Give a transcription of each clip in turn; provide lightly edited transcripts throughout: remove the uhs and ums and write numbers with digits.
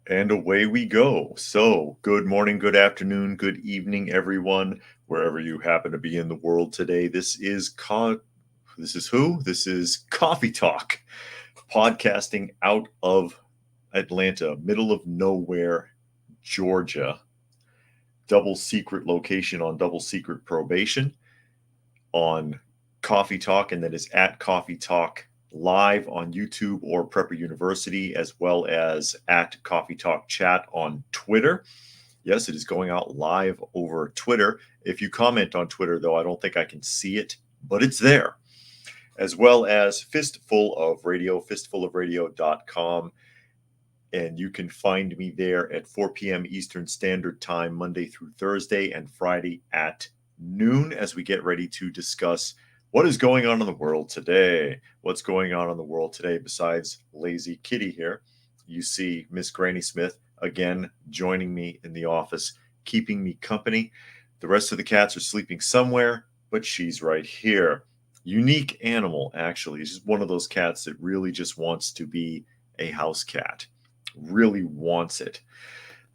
And away we go. So, good morning, good afternoon, good evening, everyone, wherever you happen to be in the world today. This is who? This is Coffee Talk, podcasting out of Atlanta, middle of nowhere, Georgia. Double secret location on double secret probation on Coffee Talk, and that is at Coffee Talk live on YouTube or Prepper University, as well as at Coffee Talk Chat on Twitter. Yes, it is going out live over Twitter. If you comment on Twitter, though, I don't think I can see it, but it's there. As well as Fistful of Radio, fistfulofradio.com. And you can find me there at 4 p.m. Eastern Standard Time, Monday through Thursday, and Friday at noon, as we get ready to discuss what is going on in the world today. What's going on in the world today besides Lazy Kitty here? You see Miss Granny Smith again joining me in the office, keeping me company. The rest of the cats are sleeping somewhere, but she's right here. Unique animal, actually. She's one of those cats that really just wants to be a house cat. Really wants it.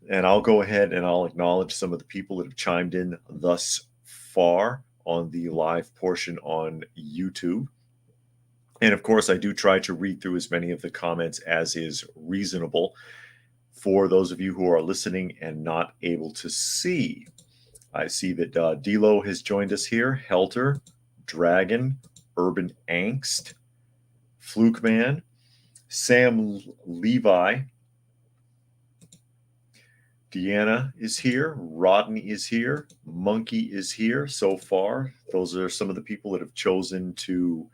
And I'll go ahead and I'll acknowledge some of the people that have chimed in thus far on the live portion on YouTube. And of course, I do try to read through as many of the comments as is reasonable for those of you who are listening and not able to see. I see that Delo has joined us here, Helter, Dragon, Urban Angst, Fluke Man, Sam Levi, Deanna is here. Rodney is here. Monkey is here so far. Those are some of the people that have chosen to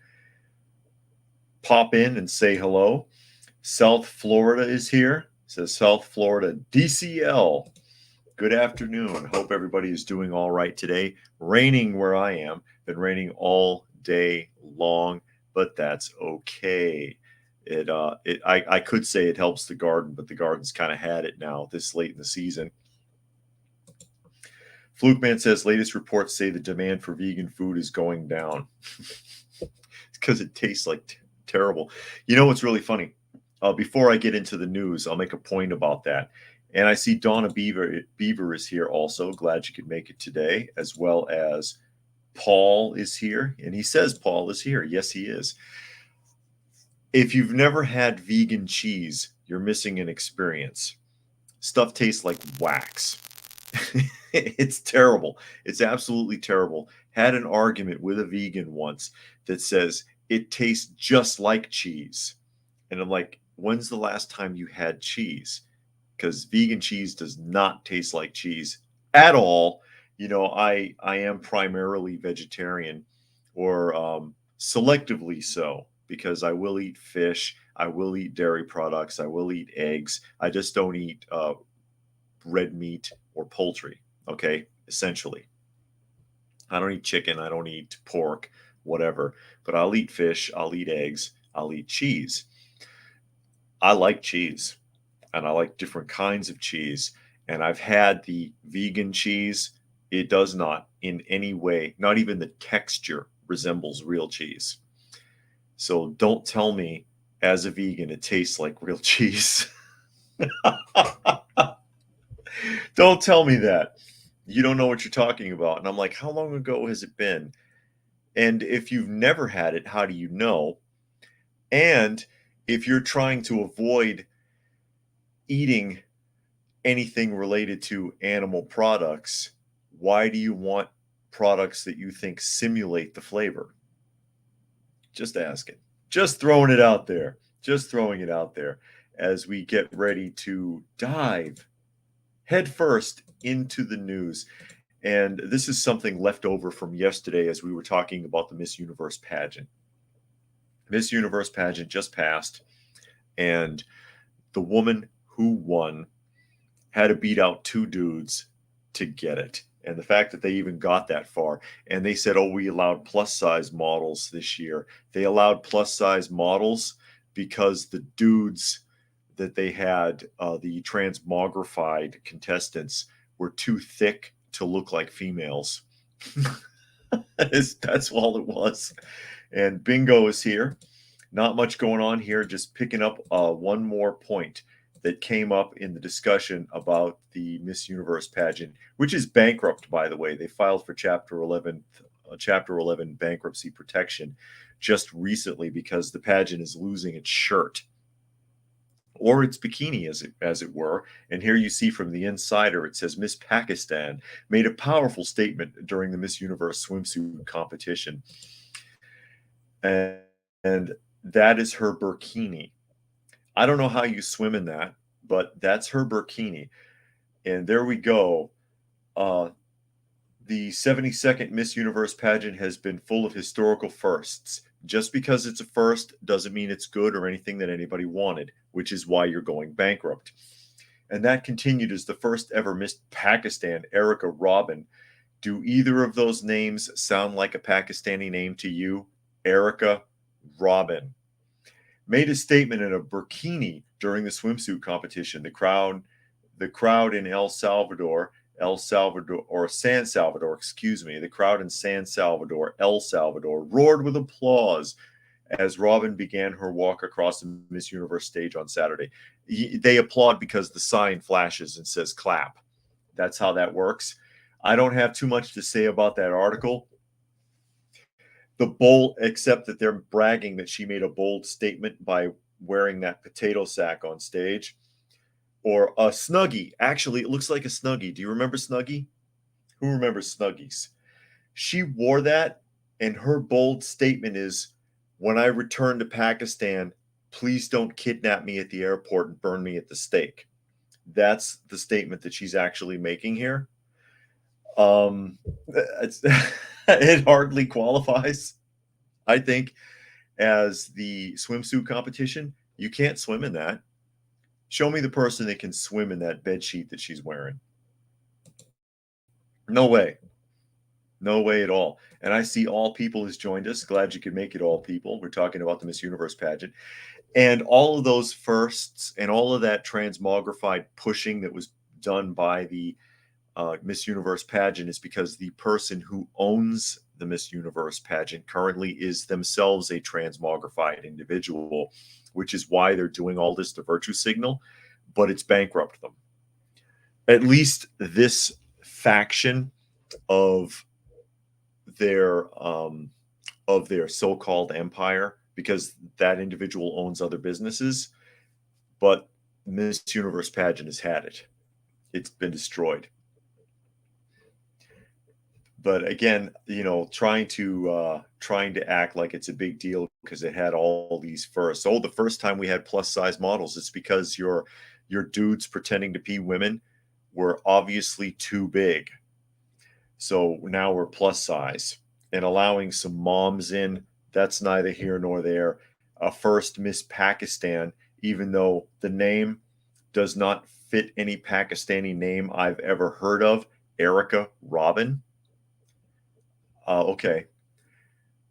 pop in and say hello. South Florida is here. It says South Florida DCL. Good afternoon. Hope everybody is doing all right today. Raining where I am. Been raining all day long, but that's okay. I could say it helps the garden, but the garden's kind of had it now this late in the season. Fluke Man says latest reports say the demand for vegan food is going down. It's because it tastes like terrible. You know what's really funny? Before I get into the news, I'll make a point about that. And I see Donna Beaver is here also. Glad you could make it today, as well as Paul is here. And he says Paul is here. Yes, he is. If you've never had vegan cheese, you're missing an experience. Stuff tastes like wax. It's terrible. It's absolutely terrible. Had an argument with a vegan once that says it tastes just like cheese. And I'm like, when's the last time you had cheese? Because vegan cheese does not taste like cheese at all. You know, I am primarily vegetarian, or selectively so, because I will eat fish, I will eat dairy products, I will eat eggs. I just don't eat red meat or poultry, okay, essentially. I don't eat chicken, I don't eat pork, whatever, but I'll eat fish, I'll eat eggs, I'll eat cheese. I like cheese, and I like different kinds of cheese, and I've had the vegan cheese. It does not in any way, not even the texture, resembles real cheese. So don't tell me as a vegan it tastes like real cheese. Don't tell me that. You don't know what you're talking about. And I'm like, how long ago has it been? And if you've never had it, how do you know? And if you're trying to avoid eating anything related to animal products, why do you want products that you think simulate the flavor? Just asking. Just throwing it out there. Just throwing it out there as we get ready to dive headfirst into the news. And this is something left over from yesterday as we were talking about the Miss Universe pageant. Miss Universe pageant just passed, and the woman who won had to beat out two dudes to get it. And the fact that they even got that far, and they said, oh, we allowed plus size models this year. They allowed plus size models because the dudes that they had, the transmogrified contestants, were too thick to look like females. That's all it was. And Bingo is here. Not much going on here, just picking up one more point. that came up in the discussion about the Miss Universe pageant, which is bankrupt, by the way. They filed for Chapter 11 bankruptcy protection just recently because the pageant is losing its shirt, or its bikini, as it were. And here you see from the insider, it says Miss Pakistan made a powerful statement during the Miss Universe swimsuit competition. And that is her burkini. I don't know how you swim in that, but that's her burkini. And there we go. The 72nd Miss Universe pageant has been full of historical firsts. Just because it's a first doesn't mean it's good or anything that anybody wanted, which is why you're going bankrupt. And that continued as the first ever Miss Pakistan, Erica Robin. Do either of those names sound like a Pakistani name to you? Erica Robin made a statement in a burkini during the swimsuit competition. The crowd in San Salvador, the crowd in San Salvador, El Salvador, roared with applause as Robin began her walk across the Miss Universe stage on Saturday. They applaud because the sign flashes and says clap. That's how that works. I don't have too much to say about that article. Except that they're bragging that she made a bold statement by wearing that potato sack on stage. Or a Snuggie. Actually, it looks like a Snuggie. Do you remember Snuggie? Who remembers Snuggies? She wore that, and her bold statement is, when I return to Pakistan, please don't kidnap me at the airport and burn me at the stake. That's the statement that she's actually making here. It hardly qualifies, I think, as the swimsuit competition. You can't swim in that. Show me the person that can swim in that bed sheet that she's wearing. No way. No way at all. And I see All People has joined us. Glad you could make it, All People. We're talking about the Miss Universe pageant. And all of those firsts and all of that transmogrified pushing that was done by the Miss Universe pageant is because the person who owns the Miss Universe pageant currently is themselves a transmogrified individual, which is why they're doing all this to virtue signal, but it's bankrupt them. At least this faction of their so-called empire, because that individual owns other businesses, but Miss Universe pageant has had it. It's been destroyed. But again, trying to act like it's a big deal because it had all these firsts. Oh, the first time we had plus size models, it's because your dudes pretending to be women were obviously too big. So now we're plus size, and allowing some moms in, that's neither here nor there. A first Miss Pakistan, even though the name does not fit any Pakistani name I've ever heard of, Erica Robin. Okay.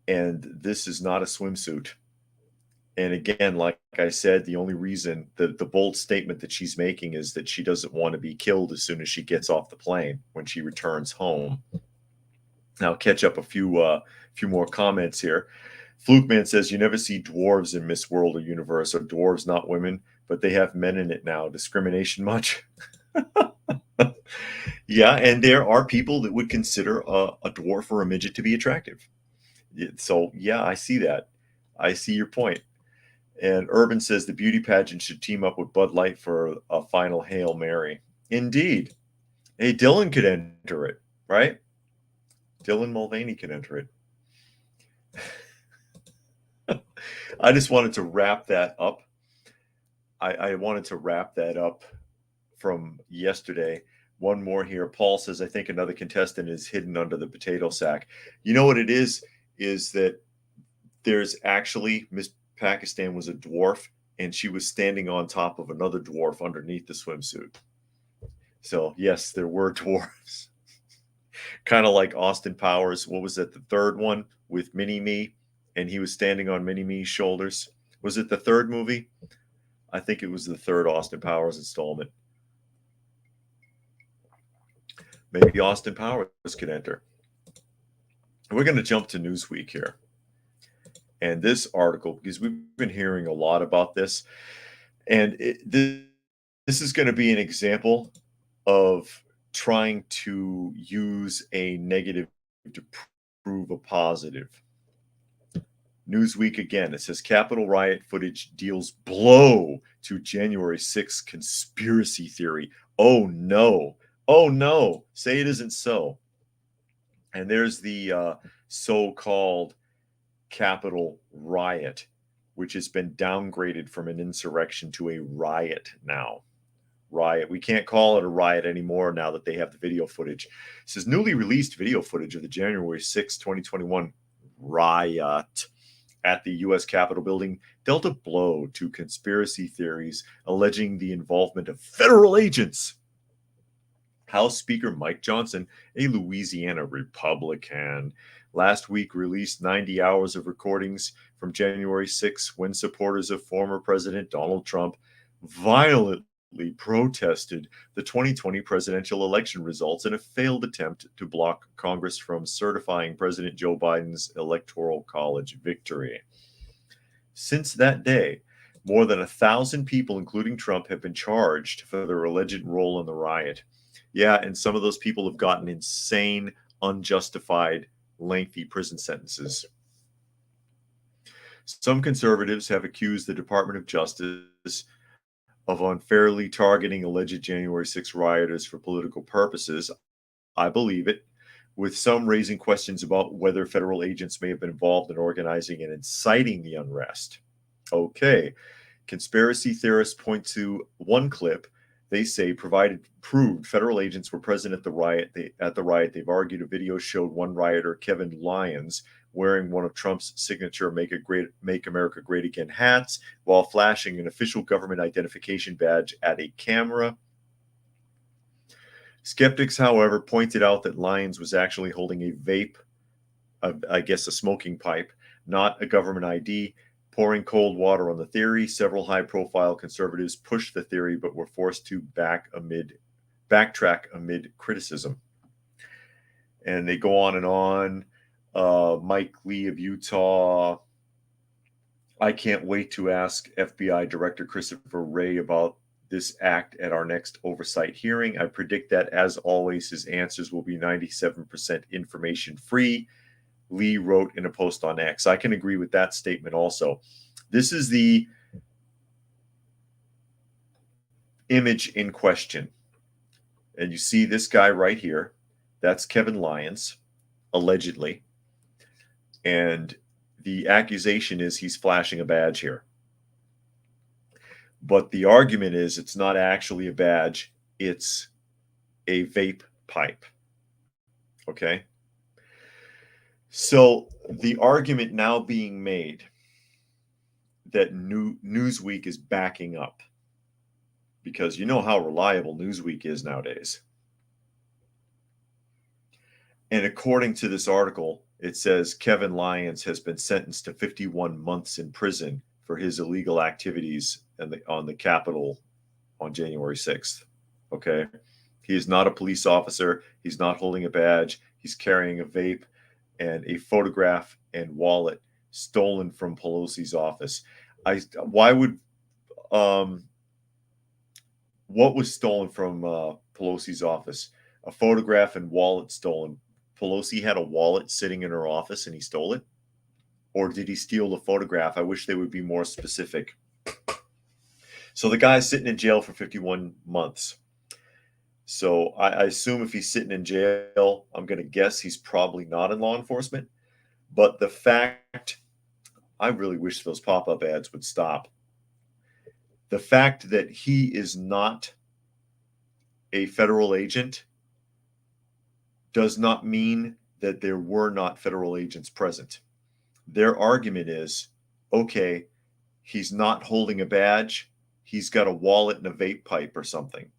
And this is not a swimsuit. And again, like I said, the only reason, the bold statement that she's making is that she doesn't want to be killed as soon as she gets off the plane when she returns home. Now, catch up a few more comments here. Flukeman says, you never see dwarves in Miss World or Universe. Are dwarves not women, but they have men in it now. Discrimination much? Yeah, and there are people that would consider a dwarf or a midget to be attractive. So, yeah, I see that. I see your point. And Urban says the beauty pageant should team up with Bud Light for a final Hail Mary. Indeed. Hey, Dylan could enter it, right? Dylan Mulvaney could enter it. I just wanted to wrap that up. I wanted to wrap that up from yesterday. One more here. Paul says, I think another contestant is hidden under the potato sack. You know what it is that there's actually, Miss Pakistan was a dwarf, and she was standing on top of another dwarf underneath the swimsuit. So, yes, there were dwarves. Kind of like Austin Powers. What was that, the third one with Mini-Me? And he was standing on Mini-Me's shoulders. Was it the third movie? I think it was the third Austin Powers installment. Maybe Austin Powers could enter. We're going to jump to Newsweek here. And this article, because we've been hearing a lot about this, and This is going to be an example of trying to use a negative to prove a positive. Newsweek again, it says Capitol riot footage deals blow to January 6th conspiracy theory. Oh no. Oh no. Say it isn't so. And there's the so-called Capitol riot, which has been downgraded from an insurrection to a riot now. Riot. We can't call it a riot anymore now that they have the video footage. It says newly released video footage of the January 6, 2021 riot at the U.S. Capitol building dealt a blow to conspiracy theories alleging the involvement of federal agents. House Speaker Mike Johnson, a Louisiana Republican, last week released 90 hours of recordings from January 6 when supporters of former President Donald Trump violently protested the 2020 presidential election results in a failed attempt to block Congress from certifying President Joe Biden's Electoral College victory. Since that day, more than 1,000 people, including Trump, have been charged for their alleged role in the riot. Yeah, and some of those people have gotten insane, unjustified, lengthy prison sentences. Some conservatives have accused the Department of Justice of unfairly targeting alleged January 6 rioters for political purposes. I believe it, with some raising questions about whether federal agents may have been involved in organizing and inciting the unrest. Okay, conspiracy theorists point to one clip. They say proved federal agents were present at the riot. They've argued a video showed one rioter, Kevin Lyons, wearing one of Trump's signature "Make America Great Again" hats while flashing an official government identification badge at a camera. Skeptics, however, pointed out that Lyons was actually holding a vape, I guess a smoking pipe, not a government ID, pouring cold water on the theory. Several high-profile conservatives pushed the theory but were forced to backtrack amid criticism. And they go on and on. Mike Lee of Utah. I can't wait to ask FBI Director Christopher Wray about this act at our next oversight hearing. I predict that, as always, his answers will be 97% information free. Lee wrote in a post on X. I can agree with that statement also. This is the image in question. And you see this guy right here. That's Kevin Lyons, allegedly. And the accusation is he's flashing a badge here. But the argument is it's not actually a badge. It's a vape pipe. Okay? So the argument now being made that Newsweek is backing up, because you know how reliable Newsweek is nowadays. And according to this article, it says Kevin Lyons has been sentenced to 51 months in prison for his illegal activities on the Capitol on January 6th. Okay? He is not a police officer. He's not holding a badge. He's carrying a vape and a photograph and wallet stolen from Pelosi's office. What was stolen from Pelosi's office? A photograph and wallet stolen. Pelosi had a wallet sitting in her office and he stole it? Or did he steal the photograph? I wish they would be more specific. So the guy's sitting in jail for 51 months. So I assume if he's sitting in jail, I'm going to guess he's probably not in law enforcement. But the fact, I really wish those pop-up ads would stop. The fact that he is not a federal agent does not mean that there were not federal agents present. Their argument is, okay, he's not holding a badge. He's got a wallet and a vape pipe or something.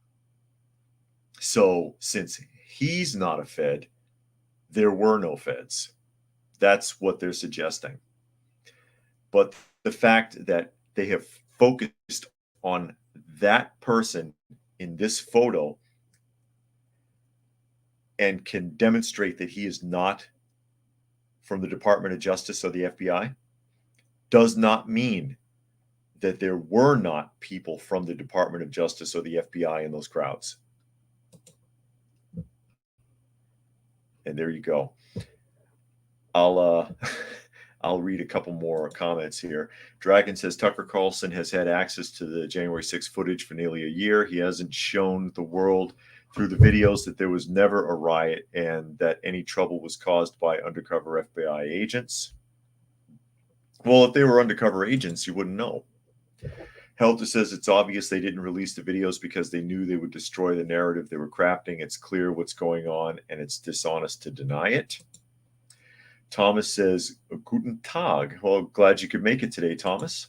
So since he's not a Fed, there were no Feds. That's what they're suggesting. But the fact that they have focused on that person in this photo and can demonstrate that he is not from the Department of Justice or the FBI does not mean that there were not people from the Department of Justice or the FBI in those crowds. And there you go. I'll read a couple more comments here. Dragon says Tucker Carlson has had access to the January 6th footage for nearly a year. He hasn't shown the world through the videos that there was never a riot and that any trouble was caused by undercover FBI agents. Well, if they were undercover agents, you wouldn't know. Helter says it's obvious they didn't release the videos because they knew they would destroy the narrative they were crafting. It's clear what's going on, and it's dishonest to deny it. Thomas says, Guten Tag. Well, glad you could make it today, Thomas.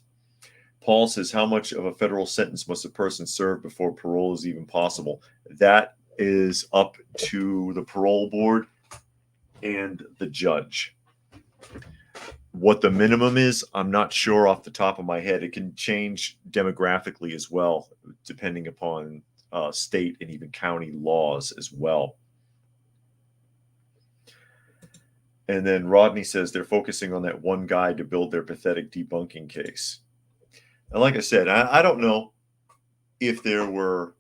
Paul says, how much of a federal sentence must a person serve before parole is even possible? That is up to the parole board and the judge. What the minimum is, I'm not sure off the top of my head. It can change demographically as well, depending upon state and even county laws as well. And then Rodney says they're focusing on that one guy to build their pathetic debunking case. And like I said, I don't know if there were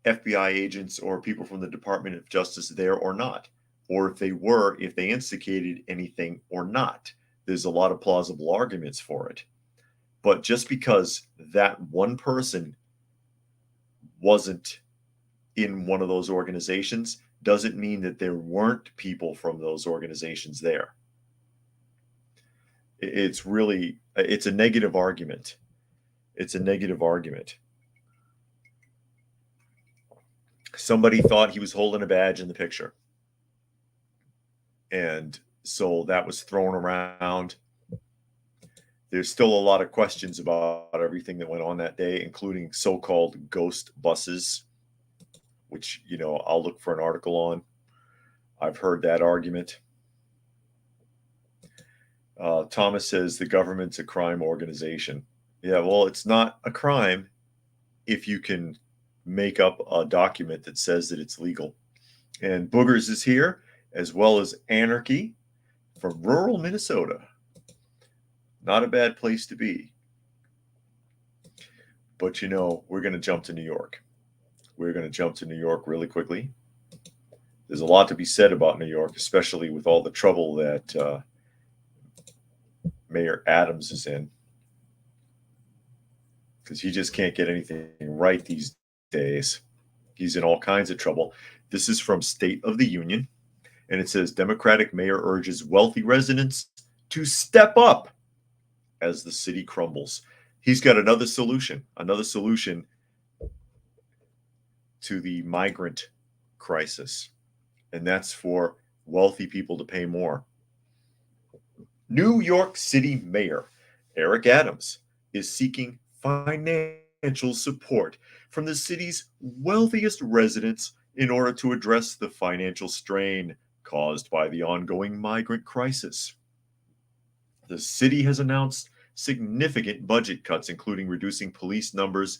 FBI agents or people from the Department of Justice there or not, or if they were, if they instigated anything or not. There's a lot of plausible arguments for it. But just because that one person wasn't in one of those organizations doesn't mean that there weren't people from those organizations there. It's a negative argument. It's a negative argument. Somebody thought he was holding a badge in the picture. And so that was thrown around. There's still a lot of questions about everything that went on that day, including so-called ghost buses, which, I'll look for an article on. I've heard that argument. Thomas says the government's a crime organization. Yeah, well, it's not a crime if you can make up a document that says that it's legal. And Boogers is here, as well as Anarchy from rural Minnesota. Not a bad place to be. But, we're going to jump to New York. We're going to jump to New York really quickly. There's a lot to be said about New York, especially with all the trouble that Mayor Adams is in. Because he just can't get anything right these days. He's in all kinds of trouble. This is from State of the Union. And it says, Democratic mayor urges wealthy residents to step up as the city crumbles. He's got another solution to the migrant crisis. And that's for wealthy people to pay more. New York City Mayor Eric Adams is seeking financial support from the city's wealthiest residents in order to address the financial strain caused by the ongoing migrant crisis. The city has announced significant budget cuts, including reducing police numbers,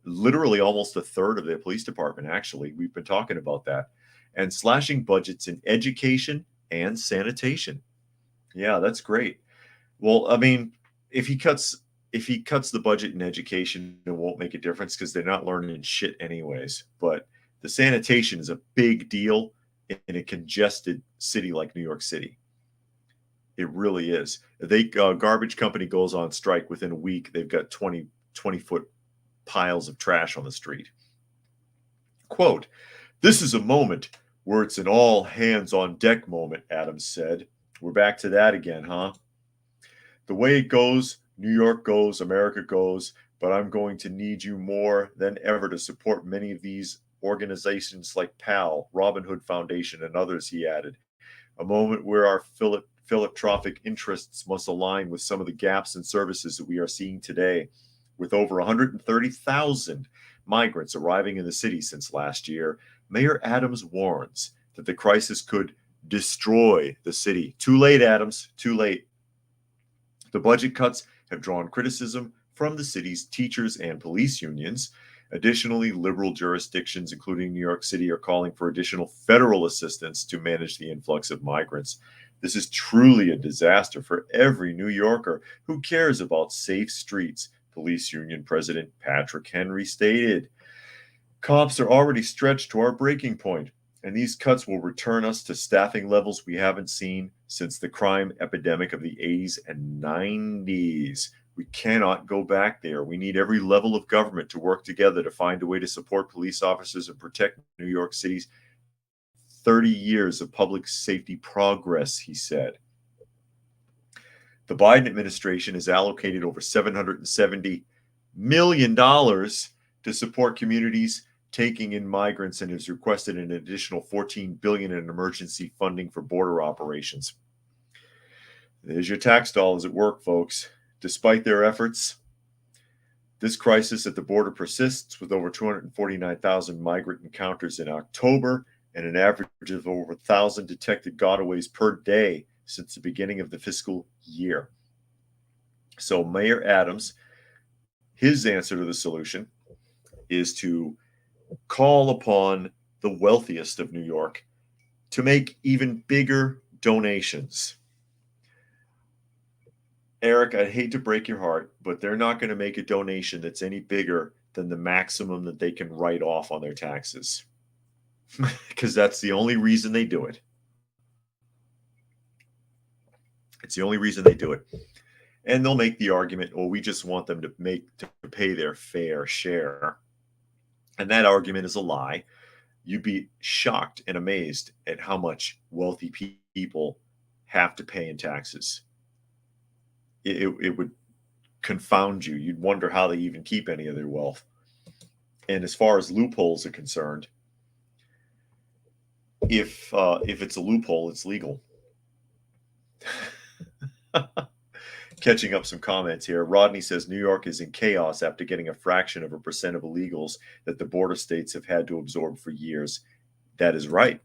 literally almost a third of their police department, actually. We've been talking about that. And slashing budgets in education and sanitation. Yeah, that's great. Well, I mean, if he cuts the budget in education, it won't make a difference because they're not learning shit anyways. But the sanitation is a big deal in a congested city like New York City. It really is. Garbage company goes on strike within a week. They've got 20-foot piles of trash on the street. Quote, "This is a moment where it's an all hands on deck moment," Adams said. We're back to that again, huh? The way it goes, New York goes, America goes, but I'm going to need you more than ever to support many of these organizations like PAL, Robin Hood Foundation, and others, he added. A moment where our philanthropic interests must align with some of the gaps in services that we are seeing today. With over 130,000 migrants arriving in the city since last year, Mayor Adams warns that the crisis could destroy the city. Too late, Adams, too late. The budget cuts have drawn criticism from the city's teachers and police unions. Additionally, liberal jurisdictions, including New York City, are calling for additional federal assistance to manage the influx of migrants. This is truly a disaster for every New Yorker who cares about safe streets, Police Union President Patrick Henry stated. Cops are already stretched to our breaking point, and these cuts will return us to staffing levels we haven't seen since the crime epidemic of the 80s and 90s. We cannot go back there. We need every level of government to work together to find a way to support police officers and protect New York City's 30 years of public safety progress, he said. The Biden administration has allocated over $770 million to support communities taking in migrants and has requested an additional $14 billion in emergency funding for border operations. There's your tax dollars at work, folks. Despite their efforts, this crisis at the border persists with over 249,000 migrant encounters in October and an average of over 1,000 detected gotaways per day since the beginning of the fiscal year. So Mayor Adams, his answer to the solution is to call upon the wealthiest of New York to make even bigger donations. Eric, I'd hate to break your heart, but they're not going to make a donation that's any bigger than the maximum that they can write off on their taxes. Because that's the only reason they do it. It's the only reason they do it. And they'll make the argument, oh, we just want them to pay their fair share. And that argument is a lie. You'd be shocked and amazed at how much wealthy people have to pay in taxes. It would confound you. You'd wonder how they even keep any of their wealth. And as far as loopholes are concerned, if it's a loophole, it's legal. Catching up some comments here. Rodney says New York is in chaos after getting a fraction of a percent of illegals that the border states have had to absorb for years. That is right.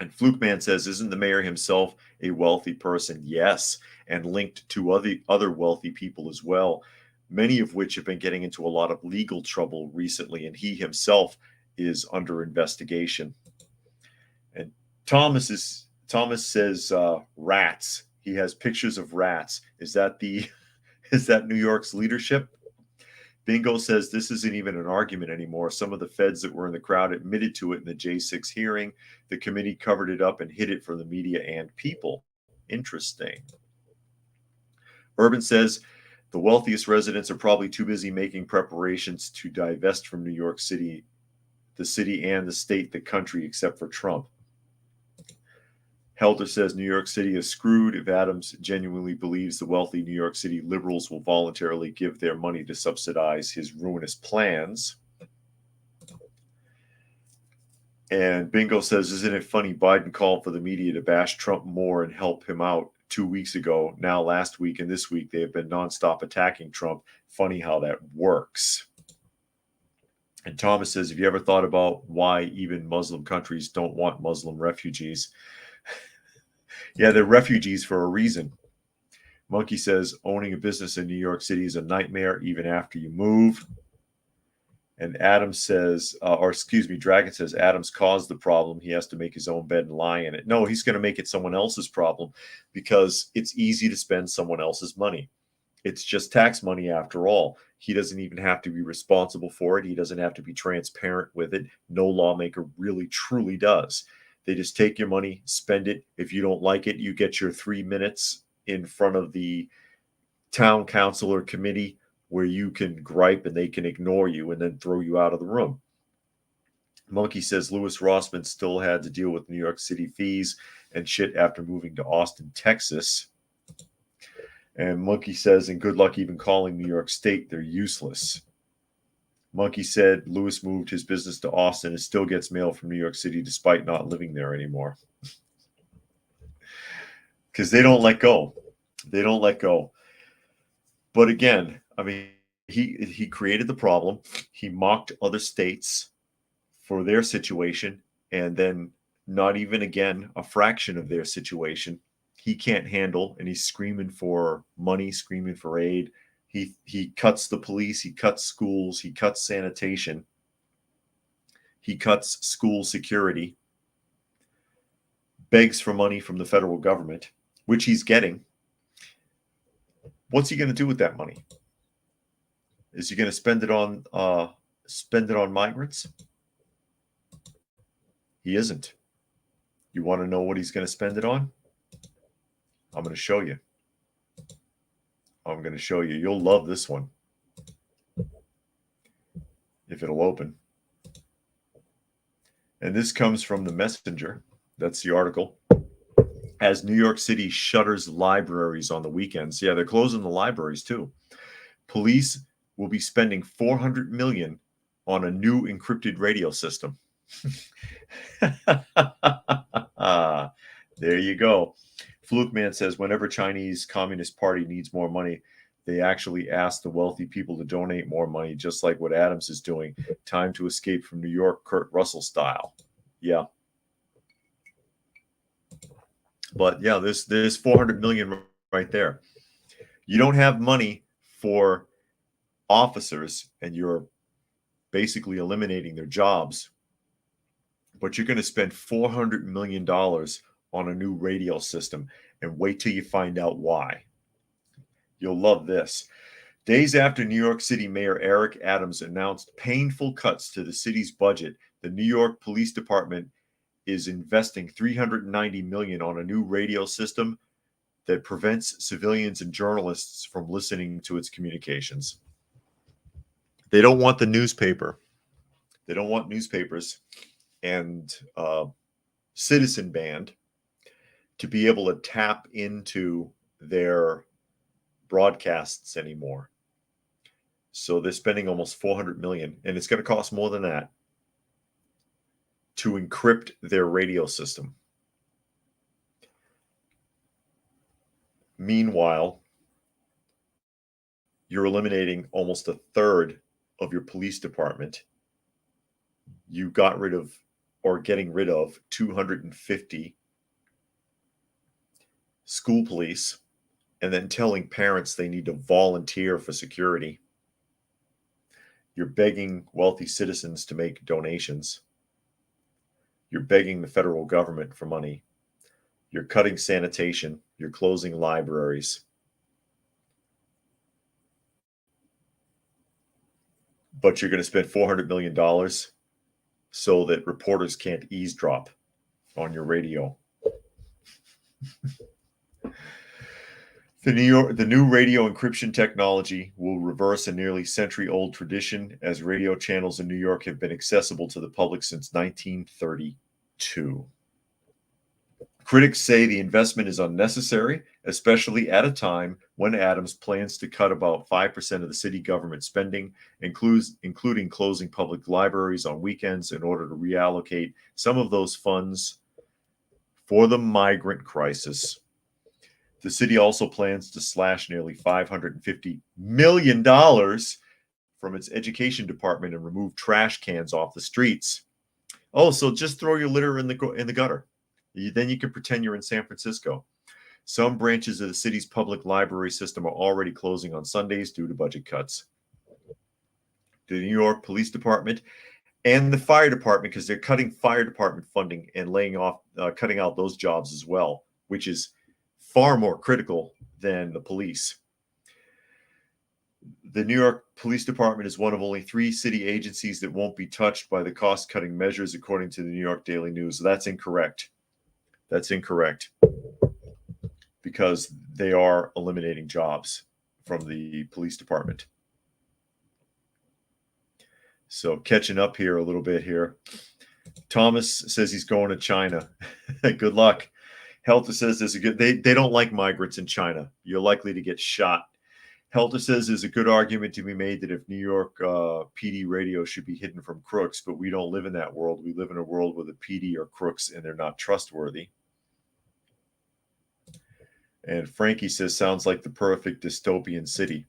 And Fluke Man says, isn't the mayor himself a wealthy person? Yes, and linked to other wealthy people as well, many of which have been getting into a lot of legal trouble recently, and he himself is under investigation. And Thomas says rats. He has pictures of rats. Is that New York's leadership? Bingo says this isn't even an argument anymore. Some of the feds that were in the crowd admitted to it in the J6 hearing. The committee covered it up and hid it from the media and people. Interesting. Urban says the wealthiest residents are probably too busy making preparations to divest from New York City, the city and the state, the country, except for Trump. Helter says New York City is screwed if Adams genuinely believes the wealthy New York City liberals will voluntarily give their money to subsidize his ruinous plans. And Bingo says, isn't it funny Biden called for the media to bash Trump more and help him out 2 weeks ago. Now last week and this week they have been nonstop attacking Trump. Funny how that works. And Thomas says, have you ever thought about why even Muslim countries don't want Muslim refugees? Yeah, they're refugees for a reason. Monkey says, owning a business in New York City is a nightmare even after you move. And Adams says, Dragon says, Adams caused the problem. He has to make his own bed and lie in it. No, he's going to make it someone else's problem because it's easy to spend someone else's money. It's just tax money after all. He doesn't even have to be responsible for it. He doesn't have to be transparent with it. No lawmaker really, truly does. They just take your money, spend it. If you don't like it, you get your 3 minutes in front of the town council or committee where you can gripe and they can ignore you and then throw you out of the room. Monkey says Louis Rossman still had to deal with New York City fees and shit after moving to Austin, Texas. And Monkey says, and good luck even calling New York State, they're useless. Monkey said Louis moved his business to Austin and still gets mail from New York City despite not living there anymore. Because they don't let go. They don't let go. But again, I mean, he created the problem. He mocked other states for their situation, and then not even, again, a fraction of their situation he can't handle, and he's screaming for money, screaming for aid. He cuts the police, he cuts schools, he cuts sanitation, he cuts school security, begs for money from the federal government, which he's getting. What's he going to do with that money? Is he going to spend it on migrants? He isn't. You want to know what he's going to spend it on? I'm going to show you. You'll love this one. If it'll open. And this comes from the Messenger. That's the article. As New York City shutters libraries on the weekends. Yeah, they're closing the libraries too. Police will be spending $400 million on a new encrypted radio system. There you go. Flukman says, whenever Chinese Communist Party needs more money, they actually ask the wealthy people to donate more money, just like what Adams is doing. Time to escape from New York, Kurt Russell style. Yeah. But yeah, there's $400 million right there. You don't have money for officers, and you're basically eliminating their jobs. But you're going to spend $400 million on a new radio system, and wait till you find out why. You'll love this. Days after New York City Mayor Eric Adams announced painful cuts to the city's budget, the New York Police Department is investing $390 million on a new radio system that prevents civilians and journalists from listening to its communications. They don't want the newspaper. They don't want newspapers and Citizen Band to be able to tap into their broadcasts anymore. So they're spending almost $400 million, and it's going to cost more than that to encrypt their radio system. Meanwhile, you're eliminating almost a third of your police department. You got rid of, or getting rid of, 250 school police, and then telling parents they need to volunteer for security. You're begging wealthy citizens to make donations. You're begging the federal government for money. You're cutting sanitation. You're closing libraries. But you're going to spend $400 million so that reporters can't eavesdrop on your radio. The new radio encryption technology will reverse a nearly century-old tradition, as radio channels in New York have been accessible to the public since 1932. Critics say the investment is unnecessary, especially at a time when Adams plans to cut about 5% of the city government spending, including closing public libraries on weekends in order to reallocate some of those funds for the migrant crisis. The city also plans to slash nearly $550 million from its education department and remove trash cans off the streets. Oh, so just throw your litter in the gutter. Then you can pretend you're in San Francisco. Some branches of the city's public library system are already closing on Sundays due to budget cuts. The New York Police Department and the fire department, because they're cutting fire department funding and cutting out those jobs as well, which is far more critical than the police. The New York Police Department is one of only 3 city agencies that won't be touched by the cost-cutting measures, according to the New York Daily News. That's incorrect. That's incorrect, because they are eliminating jobs from the police department. So catching up here a little bit here. Thomas says he's going to China. Good luck. Helter says there's a good, they don't like migrants in China. You're likely to get shot. Helter says there's a good argument to be made that if New York PD radio should be hidden from crooks, but we don't live in that world. We live in a world where the PD are crooks and they're not trustworthy. And Frankie says, sounds like the perfect dystopian city.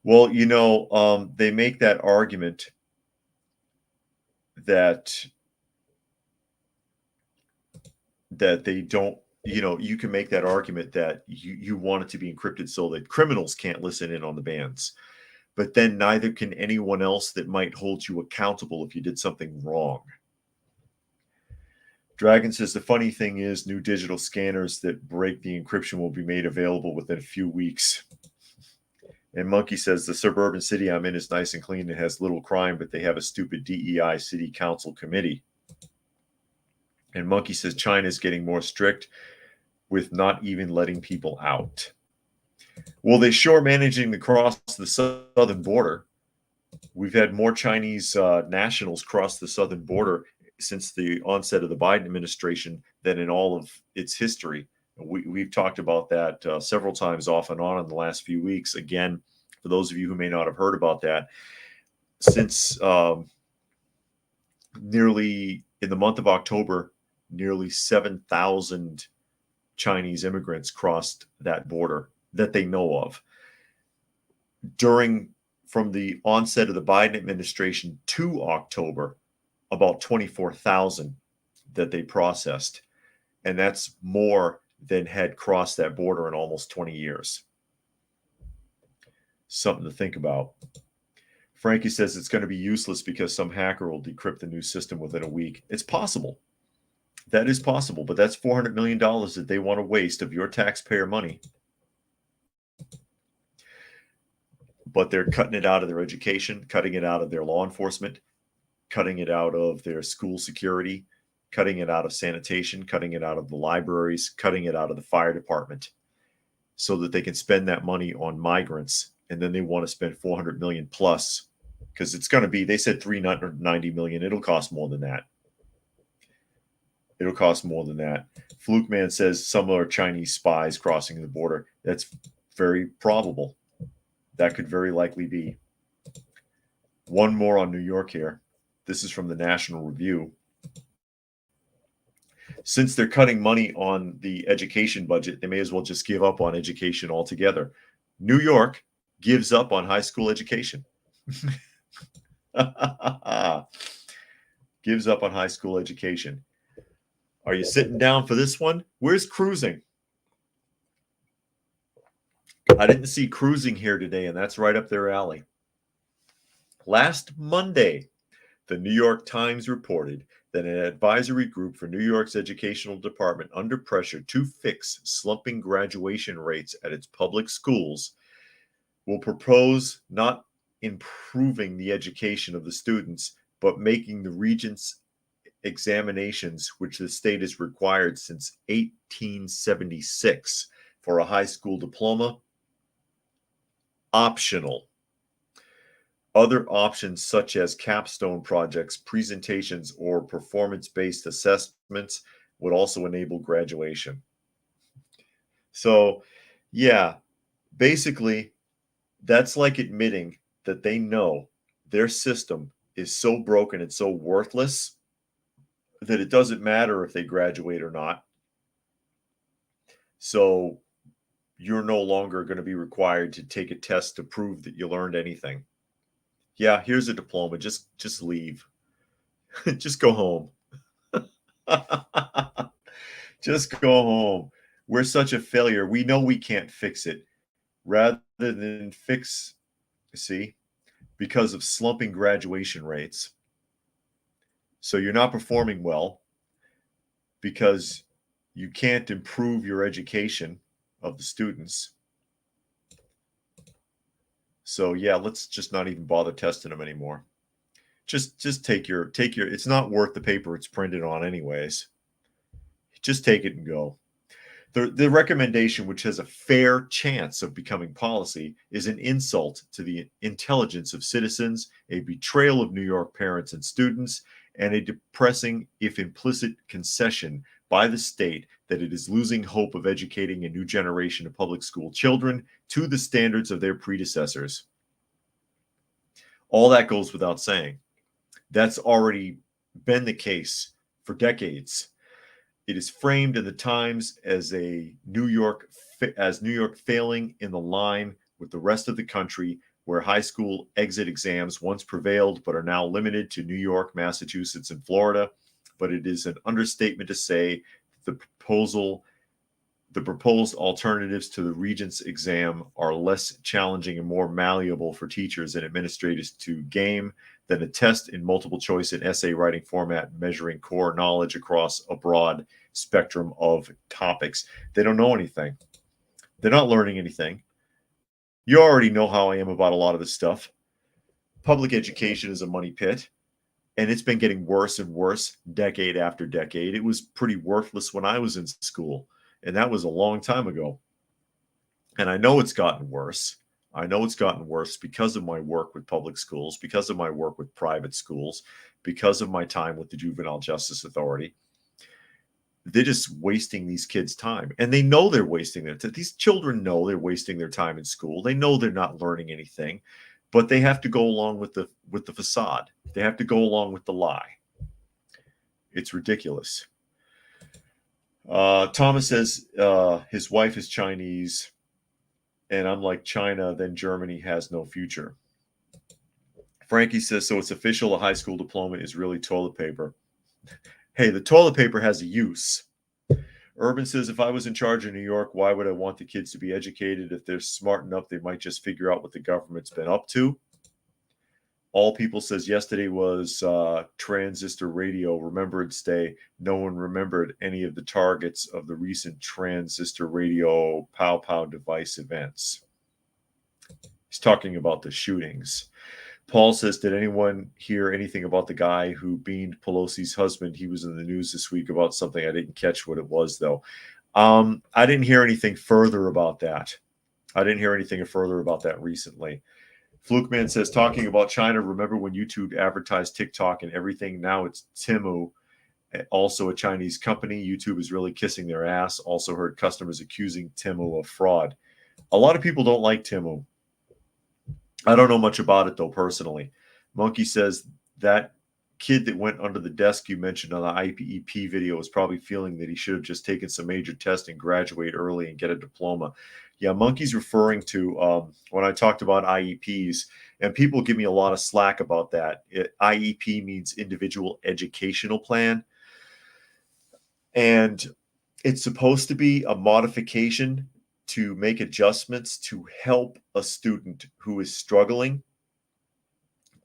Well, you know, they make that argument that they don't, you know, you can make that argument that you want it to be encrypted so that criminals can't listen in on the bands. But then neither can anyone else that might hold you accountable if you did something wrong. Dragon says the funny thing is new digital scanners that break the encryption will be made available within a few weeks. And Monkey says the suburban city I'm in is nice and clean and has little crime, but they have a stupid DEI city council committee. And Monkey says China is getting more strict with not even letting people out. Well, they sure managing to cross the southern border. We've had more Chinese nationals cross the southern border since the onset of the Biden administration than in all of its history. We've talked about that several times off and on in the last few weeks. Again, for those of you who may not have heard about that, since nearly in the month of October, nearly 7,000 Chinese immigrants crossed that border that they know of. From the onset of the Biden administration to October, about 24,000 that they processed. And that's more than had crossed that border in almost 20 years. Something to think about. Frankie says it's going to be useless because some hacker will decrypt the new system within a week. It's possible. That is possible, but that's $400 million that they want to waste of your taxpayer money. But they're cutting it out of their education, cutting it out of their law enforcement, cutting it out of their school security, cutting it out of sanitation, cutting it out of the libraries, cutting it out of the fire department so that they can spend that money on migrants. And then they want to spend 400 million plus because it's going to be, they said 390 million. It'll cost more than that. It'll cost more than that. Fluke Man says some are Chinese spies crossing the border. That's very probable. That could very likely be. One more on New York here. This is from the National Review. Since they're cutting money on the education budget, they may as well just give up on education altogether. New York gives up on high school education. Gives up on high school education. Are you sitting down for this one? Where's cruising? I didn't see cruising here today, and that's right up their alley. Last Monday, the New York Times reported that an advisory group for New York's educational department under pressure to fix slumping graduation rates at its public schools will propose not improving the education of the students, but making the regents' examinations, which the state has required since 1876 for a high school diploma, optional. Other options such as capstone projects, presentations, or performance-based assessments would also enable graduation. So, yeah, basically, that's like admitting that they know their system is so broken and so worthless that it doesn't matter if they graduate or not. So you're no longer going to be required to take a test to prove that you learned anything. Yeah, here's a diploma. Just leave. Just go home. Just go home. We're such a failure. We know we can't fix it. Rather than fix, see, because of slumping graduation rates. So you're not performing well because you can't improve your education of the students. So yeah, let's just not even bother testing them anymore. Just take your, it's not worth the paper it's printed on anyways. Just take it and go. The recommendation, which has a fair chance of becoming policy, is an insult to the intelligence of citizens, a betrayal of New York parents and students, and a depressing, if implicit, concession by the state that it is losing hope of educating a new generation of public school children to the standards of their predecessors. All that goes without saying. That's already been the case for decades. It is framed in the Times as New York failing in the line with the rest of the country, where high school exit exams once prevailed but are now limited to New York, Massachusetts, and Florida. But it is an understatement to say the proposed alternatives to the Regents exam are less challenging and more malleable for teachers and administrators to game than a test in multiple choice and essay writing format measuring core knowledge across a broad spectrum of topics. They don't know anything. They're not learning anything. You already know how I am about a lot of this stuff. Public education is a money pit, and it's been getting worse and worse decade after decade. It was pretty worthless when I was in school, and that was a long time ago. And I know it's gotten worse. I know it's gotten worse because of my work with public schools, because of my work with private schools, because of my time with the Juvenile Justice Authority. They're just wasting these kids' time. And they know they're wasting their time. These children know they're wasting their time in school. They know they're not learning anything, but they have to go along with the facade. They have to go along with the lie. It's ridiculous. Thomas says his wife is Chinese, and unlike China, then Germany has no future. Frankie says, so it's official, a high school diploma is really toilet paper. Hey, the toilet paper has a use. Urban says, if I was in charge of New York, why would I want the kids to be educated? If they're smart enough, they might just figure out what the government's been up to. All People says, yesterday was Transistor Radio Remembrance Day. No one remembered any of the targets of the recent Transistor Radio Pow Pow device events. He's talking about the shootings. Paul says, did anyone hear anything about the guy who beaned Pelosi's husband? He was in the news this week about something. I didn't catch what it was, though. I didn't hear anything further about that. Recently. Flukeman says, talking about China, remember when YouTube advertised TikTok and everything? Now it's Temu, also a Chinese company. YouTube is really kissing their ass. Also heard customers accusing Temu of fraud. A lot of people don't like Temu. I don't know much about it, though, personally. Monkey says that kid that went under the desk you mentioned on the IEP video is probably feeling that he should have just taken some major tests and graduate early and get a diploma. Yeah, Monkey's referring to when I talked about IEPs, and people give me a lot of slack about that. IEP means Individual Educational Plan, and it's supposed to be a modification to make adjustments to help a student who is struggling,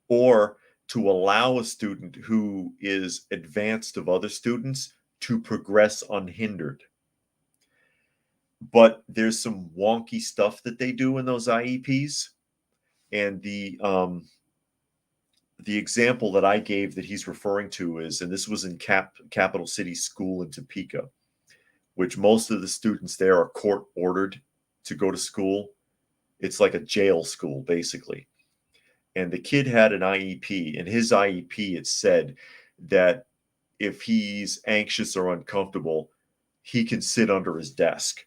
or to allow a student who is advanced of other students to progress unhindered. But there's some wonky stuff that they do in those IEPs. And the example that I gave that he's referring to is, and this was in Capital City School in Topeka, which most of the students there are court ordered to go to school. It's like a jail school, basically. And the kid had an IEP. In his IEP, it said that if he's anxious or uncomfortable, he can sit under his desk.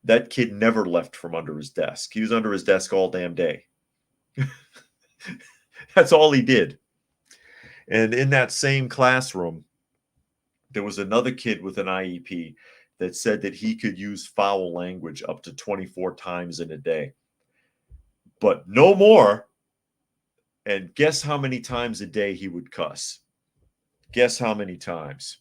That kid never left from under his desk. He was under his desk all damn day. That's all he did. And in that same classroom, there was another kid with an IEP that said that he could use foul language up to 24 times in a day, but no more. And guess how many times a day he would cuss? Guess how many times?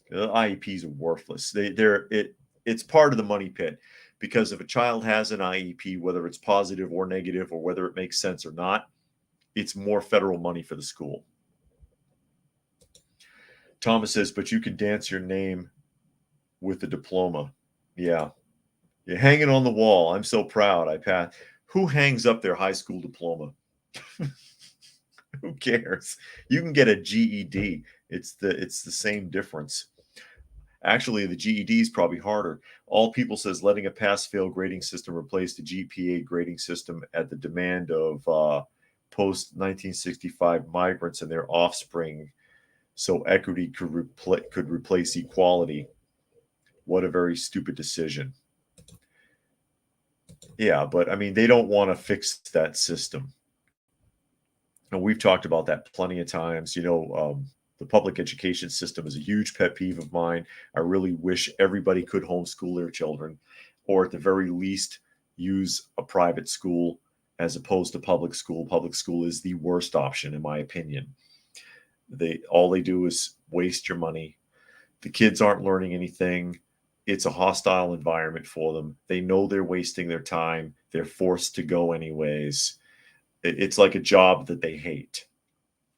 The IEPs are worthless. It's part of the money pit, because if a child has an IEP, whether it's positive or negative, or whether it makes sense or not, it's more federal money for the school. Thomas says, but you can dance your name with the diploma. Yeah. You're hanging on the wall. I'm so proud. I passed. Who hangs up their high school diploma? Who cares? You can get a GED. It's the same difference. Actually, the GED is probably harder. All People says, letting a pass-fail grading system replace the GPA grading system at the demand of post-1965 migrants and their offspring, so equity could replace equality. What a very stupid decision. Yeah, but I mean, they don't want to fix that system. And we've talked about that plenty of times. The public education system is a huge pet peeve of mine. I really wish everybody could homeschool their children, or at the very least use a private school as opposed to public school. Public school is the worst option, in my opinion. All they do is waste your money. The kids aren't learning anything. It's a hostile environment for them. They know they're wasting their time. They're forced to go anyways. It's like a job that they hate.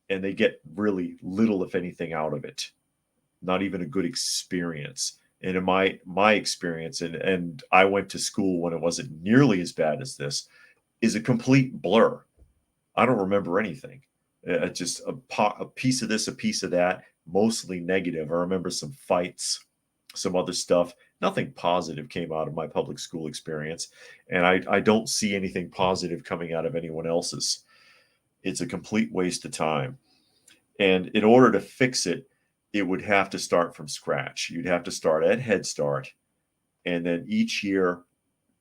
And they get really little, if anything, out of it. Not even a good experience. And in my experience, and I went to school when it wasn't nearly as bad as this, is a complete blur. I don't remember anything. Just a piece of this, a piece of that, mostly negative. I remember some fights, some other stuff. Nothing positive came out of my public school experience. And I don't see anything positive coming out of anyone else's. It's a complete waste of time. And in order to fix it, it would have to start from scratch. You'd have to start at Head Start and then each year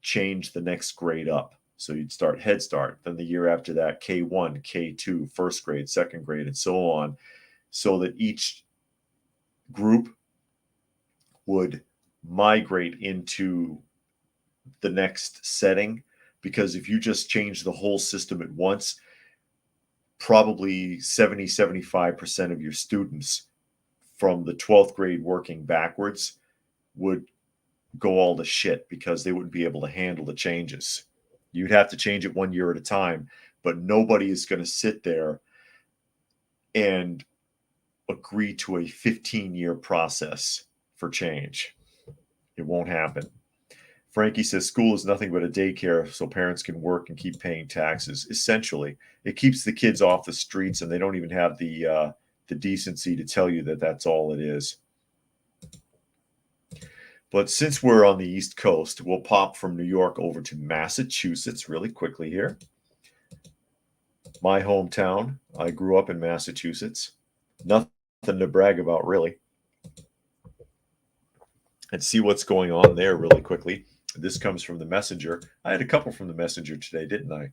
change the next grade up. So you'd start Head Start, then the year after that, K1, K2, first grade, second grade, and so on, so that each group would migrate into the next setting. Because if you just change the whole system at once, probably 75% of your students from the 12th grade working backwards would go all to shit because they wouldn't be able to handle the changes. You'd have to change it 1 year at a time, but nobody is going to sit there and agree to a 15-year process for change. It won't happen. Frankie says school is nothing but a daycare so parents can work and keep paying taxes. Essentially, it keeps the kids off the streets, and they don't even have the decency to tell you that that's all it is. But since we're on the East Coast, we'll pop from New York over to Massachusetts really quickly here. My hometown. I grew up in Massachusetts. Nothing to brag about, really. And see what's going on there really quickly. This comes from the Messenger. I had a couple from the Messenger today, didn't I?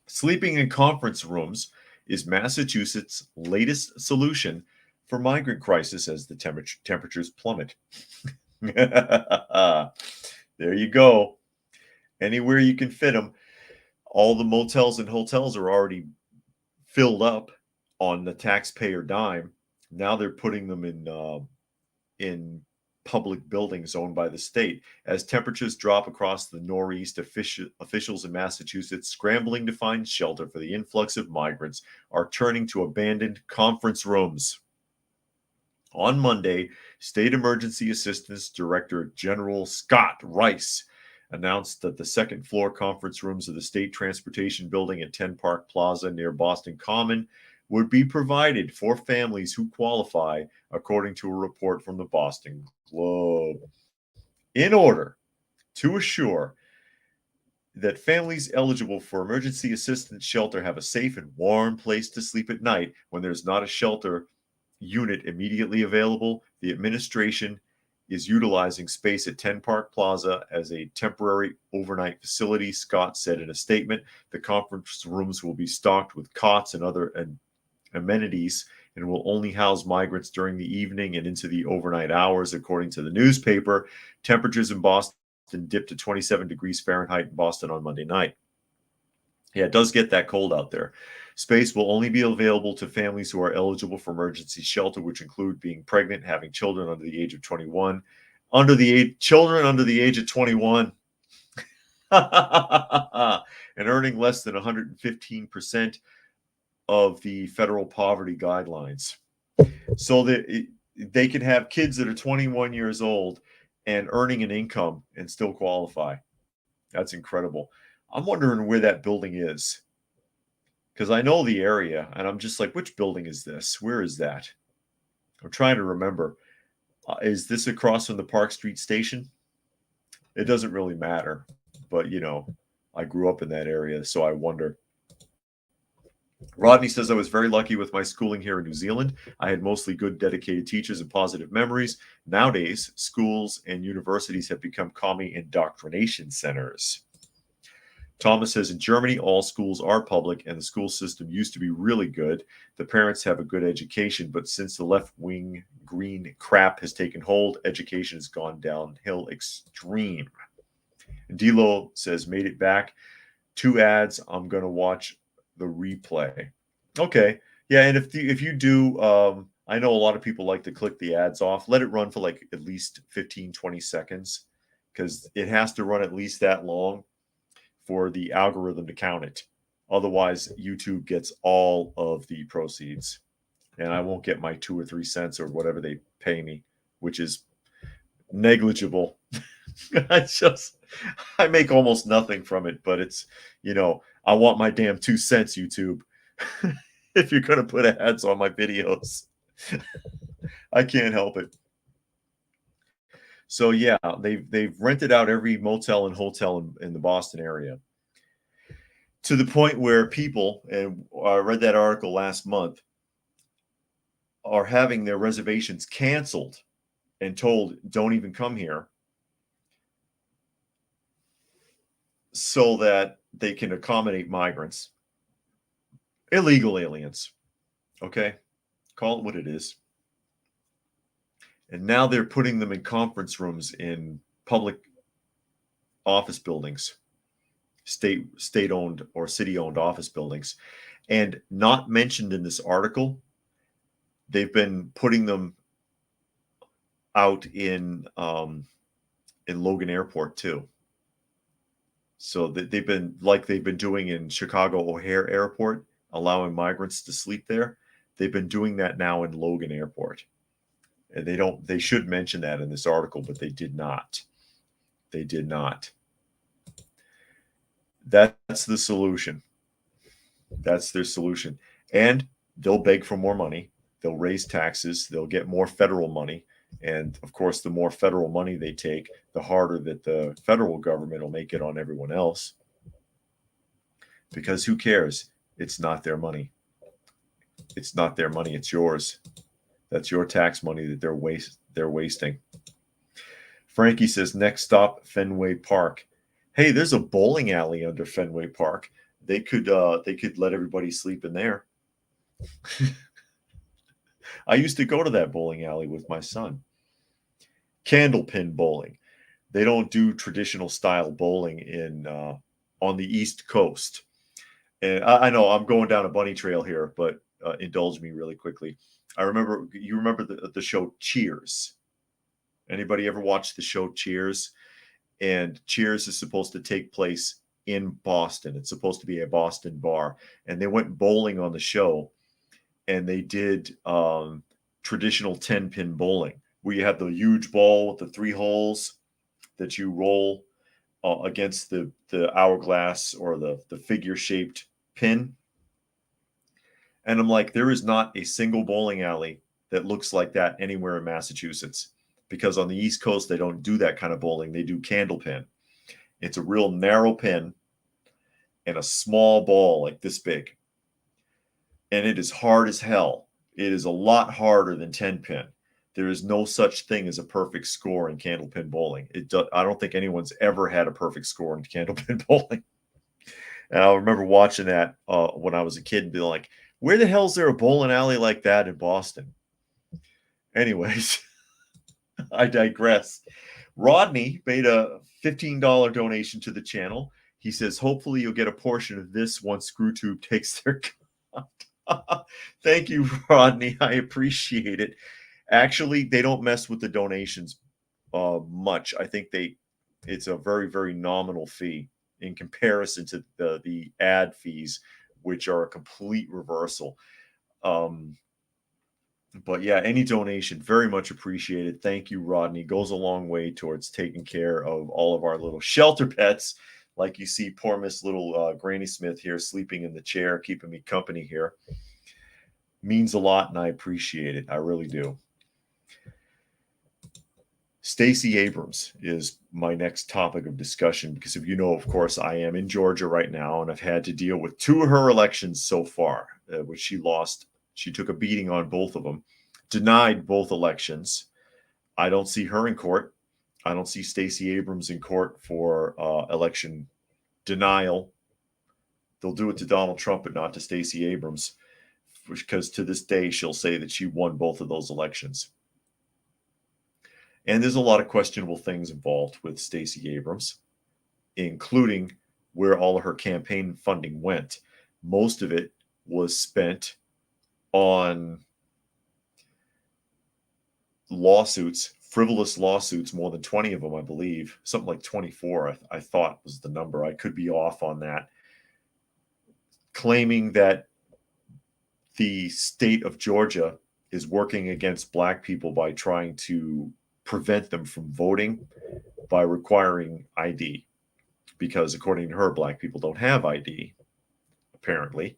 Sleeping in conference rooms is Massachusetts' latest solution for migrant crisis as the temperatures plummet. There you go. Anywhere you can fit them. All the motels and hotels are already filled up on the taxpayer dime. Now they're putting them in public buildings owned by the state. As temperatures drop across the Northeast, officials in Massachusetts, scrambling to find shelter for the influx of migrants, are turning to abandoned conference rooms. On Monday, State Emergency Assistance Director General Scott Rice announced that the second floor conference rooms of the State Transportation Building at 10 Park Plaza near Boston Common would be provided for families who qualify, according to a report from the Boston Globe. In order to assure that families eligible for emergency assistance shelter have a safe and warm place to sleep at night when there's not a shelter unit immediately available, the administration is utilizing space at 10 Park Plaza as a temporary overnight facility, Scott said in a statement. The conference rooms will be stocked with cots and other amenities and will only house migrants during the evening and into the overnight hours, according to the newspaper. Temperatures in Boston dipped to 27 degrees Fahrenheit in Boston on Monday night. Yeah, it does get that cold out there. Space will only be available to families who are eligible for emergency shelter, which include being pregnant, having children under the age of 21. Children under the age of 21 and earning less than 115% of the federal poverty guidelines. So that they can have kids that are 21 years old and earning an income and still qualify. That's incredible. I'm wondering where that building is, because I know the area and I'm just like, which building is this? Where is that? I'm trying to remember. Is this across from the Park Street station? It doesn't really matter, but I grew up in that area, so I wonder. Rodney says, I was very lucky with my schooling here in New Zealand. I had mostly good, dedicated teachers and positive memories. Nowadays, schools and universities have become commie indoctrination centers. Thomas says, in Germany, all schools are public, and the school system used to be really good. The parents have a good education, but since the left-wing green crap has taken hold, education has gone downhill extreme. Dilo says, made it back. 2 ads. I'm going to watch the replay. Okay. Yeah, and if you do, I know a lot of people like to click the ads off. Let it run for like at least 15, 20 seconds, because it has to run at least that long for the algorithm to count it. Otherwise, YouTube gets all of the proceeds, and I won't get my 2 or 3 cents or whatever they pay me, which is negligible. I make almost nothing from it, but it's, I want my damn 2 cents, YouTube. If you're going to put ads on my videos, I can't help it. So yeah, they've rented out every motel and hotel in the Boston area, to the point where people, and I read that article last month, are having their reservations canceled and told, don't even come here, so that they can accommodate migrants, illegal aliens. Okay, call it what it is. And now they're putting them in conference rooms in public office buildings, state-owned or city-owned office buildings. And not mentioned in this article, they've been putting them out in Logan Airport too. So they've been doing in Chicago O'Hare Airport, allowing migrants to sleep there. They've been doing that now in Logan Airport. And they should mention that in this article, but they did not. They did not. That's the solution. That's their solution. And they'll beg for more money. They'll raise taxes. They'll get more federal money. And of course, the more federal money they take, the harder that the federal government will make it on everyone else. Because who cares? It's not their money. It's not their money. It's yours. That's your tax money that they're wasting. Frankie says, next stop, Fenway Park. Hey, there's a bowling alley under Fenway Park. They could let everybody sleep in there. I used to go to that bowling alley with my son. Candlepin bowling. They don't do traditional style bowling on the East Coast. And I know I'm going down a bunny trail here, but indulge me really quickly. You remember the show Cheers? Anybody ever watched the show Cheers? And Cheers is supposed to take place in Boston. It's supposed to be a Boston bar. And they went bowling on the show, and they did traditional 10-pin bowling, where you have the huge ball with the 3 holes that you roll against the hourglass or the figure-shaped pin. And I'm like, there is not a single bowling alley that looks like that anywhere in Massachusetts, because on the East Coast, they don't do that kind of bowling. They do candlepin. It's a real narrow pin and a small ball like this big. And it is hard as hell. It is a lot harder than 10-pin. There is no such thing as a perfect score in candlepin bowling. I don't think anyone's ever had a perfect score in candlepin bowling. And I remember watching that when I was a kid and being like, where the hell is there a bowling alley like that in Boston? Anyways, I digress. Rodney made a $15 donation to the channel. He says, hopefully you'll get a portion of this once ScrewTube takes their cut. Thank you, Rodney. I appreciate it. Actually, they don't mess with the donations much. I think it's a very, very nominal fee in comparison to the ad fees, which are a complete reversal. But yeah, any donation, very much appreciated. Thank you, Rodney. Goes a long way towards taking care of all of our little shelter pets. Like you see poor Miss Little Granny Smith here sleeping in the chair, keeping me company here. Means a lot, and I appreciate it. I really do. Stacy Abrams is my next topic of discussion, because if you know, of course, I am in Georgia right now, and I've had to deal with 2 of her elections so far, which she lost. She took a beating on both of them, denied both elections. I don't see her in court. I don't see Stacy Abrams in court for election denial. They'll do it to Donald Trump, but not to Stacy Abrams, because to this day, she'll say that she won both of those elections. And there's a lot of questionable things involved with Stacy Abrams, including where all of her campaign funding went. Most of it was spent on lawsuits, frivolous lawsuits, more than 20 of them, I believe. Something like 24, I thought was the number. I could be off on that. Claiming that the state of Georgia is working against Black people by trying to prevent them from voting by requiring ID. Because according to her, black people don't have ID, apparently,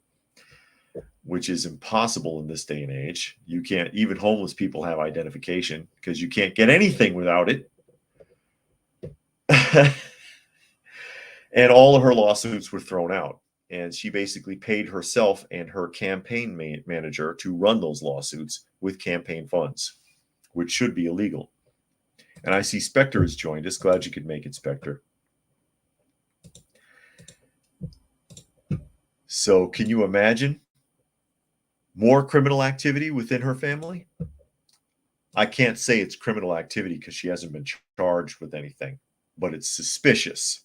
which is impossible in this day and age. You can't, even homeless people have identification because you can't get anything without it. And all of her lawsuits were thrown out. And she basically paid herself and her campaign manager to run those lawsuits with campaign funds, which should be illegal. And I see Spectre has joined us. Glad you could make it, Spectre. So can you imagine more criminal activity within her family? I can't say it's criminal activity because she hasn't been charged with anything, but it's suspicious.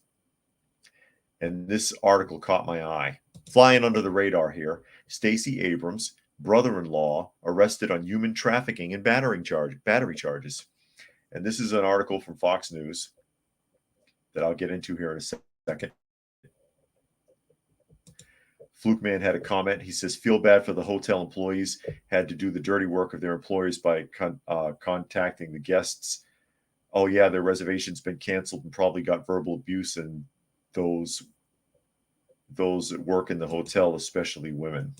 And this article caught my eye. Flying under the radar here, Stacy Abrams, brother-in-law, arrested on human trafficking and battery charges. And this is an article from Fox News that I'll get into here in a second. Fluke Man had a comment. He says, feel bad for the hotel employees, had to do the dirty work of their employers by contacting the guests. Oh, yeah, their reservation's been canceled and probably got verbal abuse, and those that work in the hotel, especially women.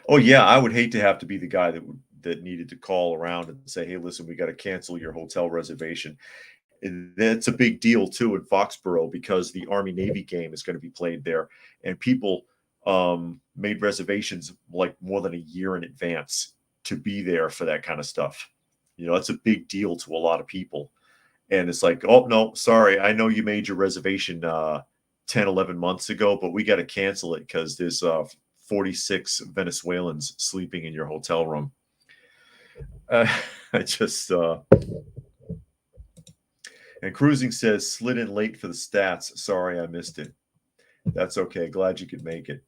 Oh, yeah, I would hate to have to be the guy that needed to call around and say, hey, listen, we got to cancel your hotel reservation. And that's a big deal, too, in Foxborough because the Army-Navy game is going to be played there. And people made reservations like more than a year in advance to be there for that kind of stuff. You know, it's a big deal to a lot of people. And it's like, oh, no, sorry. I know you made your reservation 10, 11 months ago, but we got to cancel it because there's 46 Venezuelans sleeping in your hotel room. I just... And Cruising says, slid in late for the stats. Sorry, I missed it. That's okay. Glad you could make it.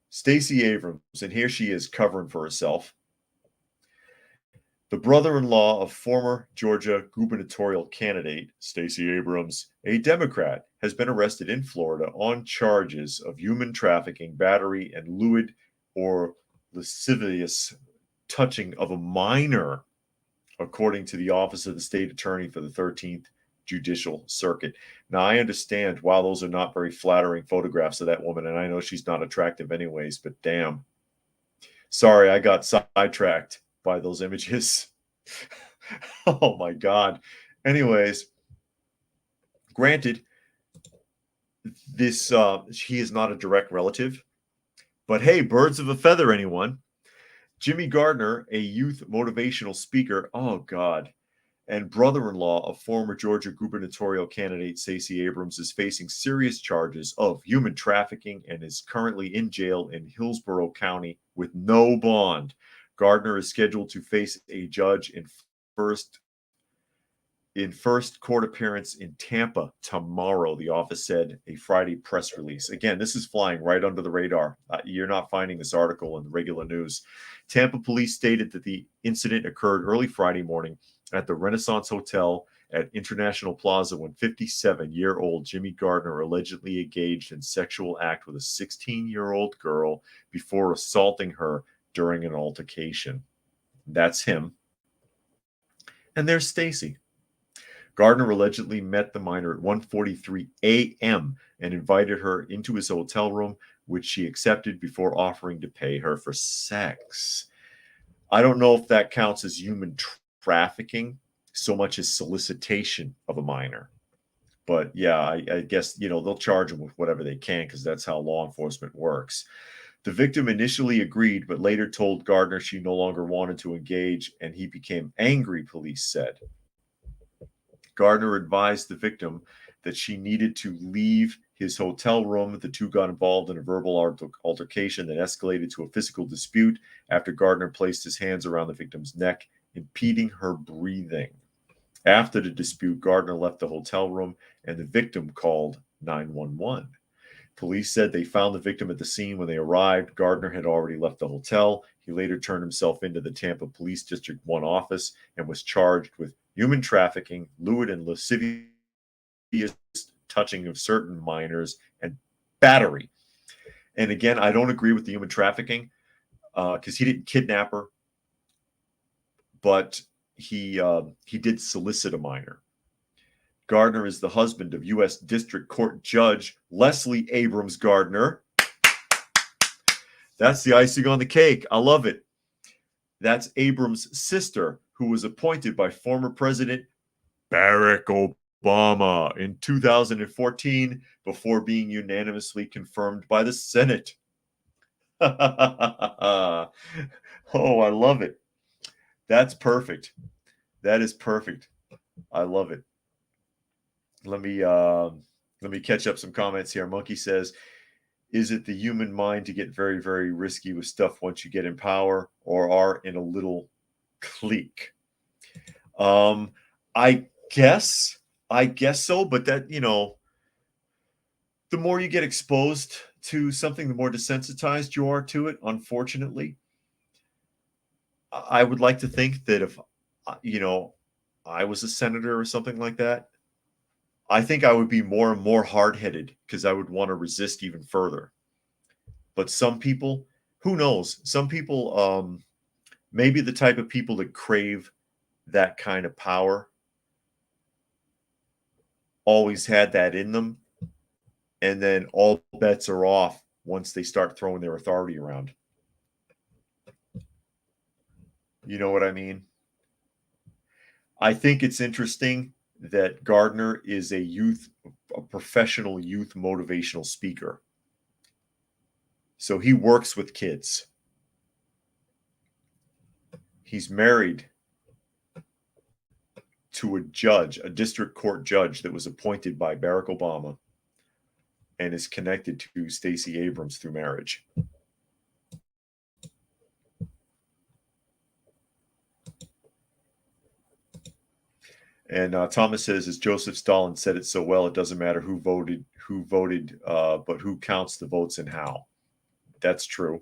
Stacy Abrams, and here she is covering for herself. The brother-in-law of former Georgia gubernatorial candidate Stacy Abrams, a Democrat, has been arrested in Florida on charges of human trafficking, battery, and lewd or lascivious touching of a minor, according to the Office of the State Attorney for the 13th Judicial Circuit. Now, I understand while those are not very flattering photographs of that woman, and I know she's not attractive anyways, but damn. Sorry, I got sidetracked by those images. Oh, my God. Anyways, granted, this he is not a direct relative, but hey, birds of a feather, anyone. Jimmy Gardner, a youth motivational speaker, oh God, and brother-in-law of former Georgia gubernatorial candidate Stacey Abrams, is facing serious charges of human trafficking and is currently in jail in Hillsborough County with no bond. Gardner is scheduled to face a judge in first court appearance in Tampa tomorrow, the office said, a Friday press release. Again, this is flying right under the radar. You're not finding this article in the regular news. Tampa police stated that the incident occurred early Friday morning at the Renaissance Hotel at International Plaza when 57-year-old Jimmy Gardner allegedly engaged in sexual act with a 16-year-old girl before assaulting her during an altercation. That's him. And there's Stacy. Gardner allegedly met the minor at 1:43 a.m. and invited her into his hotel room, which she accepted before offering to pay her for sex. I don't know if that counts as human trafficking so much as solicitation of a minor. But yeah, I guess, they'll charge them with whatever they can because that's how law enforcement works. The victim initially agreed, but later told Gardner she no longer wanted to engage, and he became angry, police said. Gardner advised the victim that she needed to leave his hotel room. The two got involved in a verbal altercation that escalated to a physical dispute after Gardner placed his hands around the victim's neck, impeding her breathing. After the dispute, Gardner left the hotel room and the victim called 911. Police said they found the victim at the scene when they arrived. Gardner had already left the hotel. He later turned himself into the Tampa Police District 1 office and was charged with human trafficking, lewd and lascivious touching of certain minors, and battery. And again, I don't agree with the human trafficking because he didn't kidnap her. But he did solicit a minor. Gardner is the husband of U.S. District Court Judge Leslie Abrams Gardner. That's the icing on the cake. I love it. That's Abrams' sister, who was appointed by former President Barack Obama in 2014 before being unanimously confirmed by the Senate. Oh, I love it. That's perfect. That is perfect. I love it. Let me catch up some comments here. Monkey says, is it the human mind to get very, very risky with stuff once you get in power or are in a little clique? I guess so, but that, the more you get exposed to something, the more desensitized you are to it, unfortunately. I would like to think that if, I was a senator or something like that, I think I would be more and more hard-headed because I would want to resist even further. But some people, who knows? Some people, maybe the type of people that crave that kind of power always had that in them. And then all bets are off once they start throwing their authority around. You know what I mean? I think it's interesting that Gardner is a professional youth motivational speaker. So he works with kids. He's married to a district court judge that was appointed by Barack Obama and is connected to Stacy Abrams through marriage. And Thomas says, as Joseph Stalin said it so well, it doesn't matter who voted, but who counts the votes and how. That's true.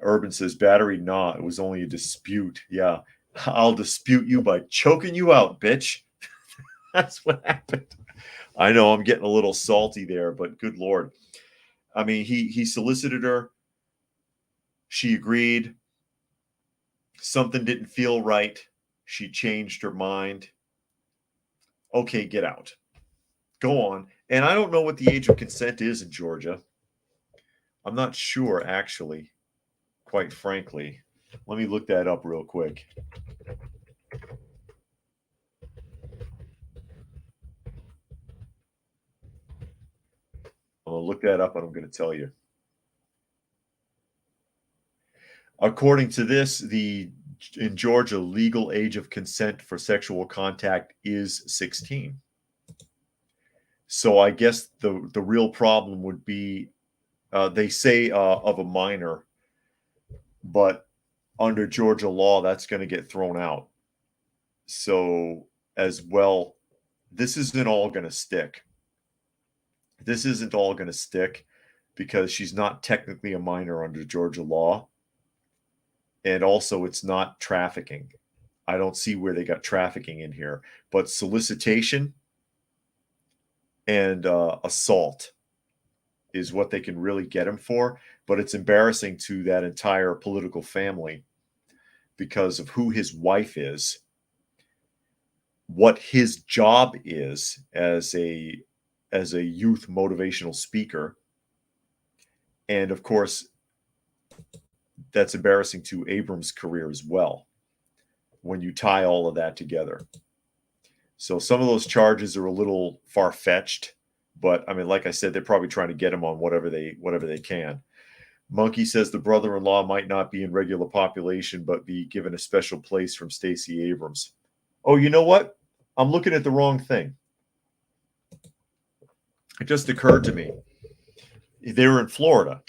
Urban says, battery, nah, it was only a dispute. Yeah, I'll dispute you by choking you out, bitch. That's what happened. I know I'm getting a little salty there, but good Lord. I mean, he solicited her. She agreed. Something didn't feel right. She changed her mind. Okay, get out. Go on. And I don't know what the age of consent is in Georgia. I'm not sure, actually, quite frankly. Let me look that up real quick. I'm going to look that up and I'm going to tell you. According to this, in Georgia, legal age of consent for sexual contact is 16. So I guess the real problem would be, they say of a minor, but under Georgia law, that's going to get thrown out. So as well, this isn't all going to stick. This isn't all going to stick because she's not technically a minor under Georgia law. And also, it's not trafficking. I don't see where they got trafficking in here. But solicitation and assault is what they can really get him for. But it's embarrassing to that entire political family because of who his wife is, what his job is as a youth motivational speaker, and of course, that's embarrassing to Abrams' career as well when you tie all of that together. So some of those charges are a little far-fetched, but I mean, like I said, they're probably trying to get him on whatever they can. Monkey says the brother-in-law might not be in regular population, but be given a special place from Stacy Abrams. Oh, you know what? I'm looking at the wrong thing. It just occurred to me. They were in Florida.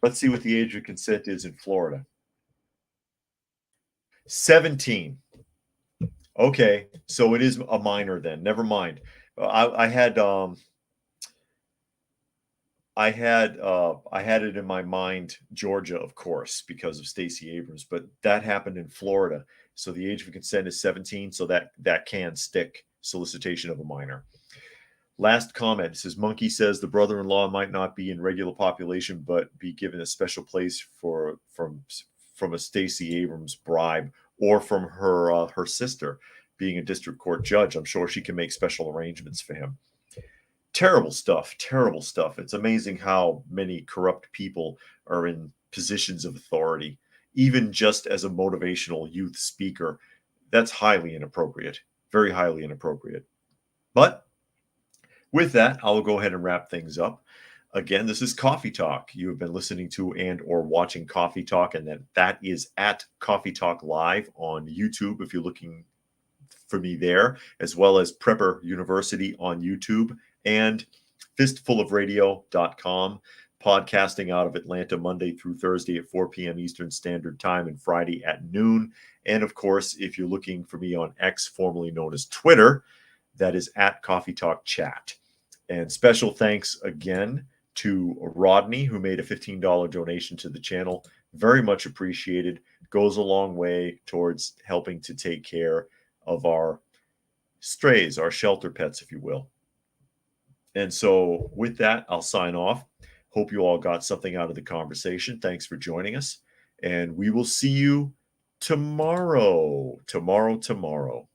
Let's see what the age of consent is in Florida. 17. Okay, so it is a minor then. Never mind. I had it in my mind, Georgia, of course, because of Stacy Abrams, but that happened in Florida. So the age of consent is 17, so that can stick, solicitation of a minor. Last comment, it says, Monkey says the brother-in-law might not be in regular population, but be given a special place from from a Stacy Abrams bribe or from her sister being a district court judge. I'm sure she can make special arrangements for him. Terrible stuff. Terrible stuff. It's amazing how many corrupt people are in positions of authority, even just as a motivational youth speaker. That's highly inappropriate. Very highly inappropriate. But with that, I'll go ahead and wrap things up. Again, this is Coffee Talk. You have been listening to and or watching Coffee Talk, and that is at Coffee Talk Live on YouTube if you're looking for me there, as well as Prepper University on YouTube and fistfulofradio.com, podcasting out of Atlanta Monday through Thursday at 4 p.m. Eastern Standard Time and Friday at noon. And of course, if you're looking for me on X, formerly known as Twitter, that is at Coffee Talk Chat. And special thanks again to Rodney, who made a $15 donation to the channel. Very much appreciated. Goes a long way towards helping to take care of our strays, our shelter pets, if you will. And so with that, I'll sign off. Hope you all got something out of the conversation. Thanks for joining us. And we will see you tomorrow. Tomorrow.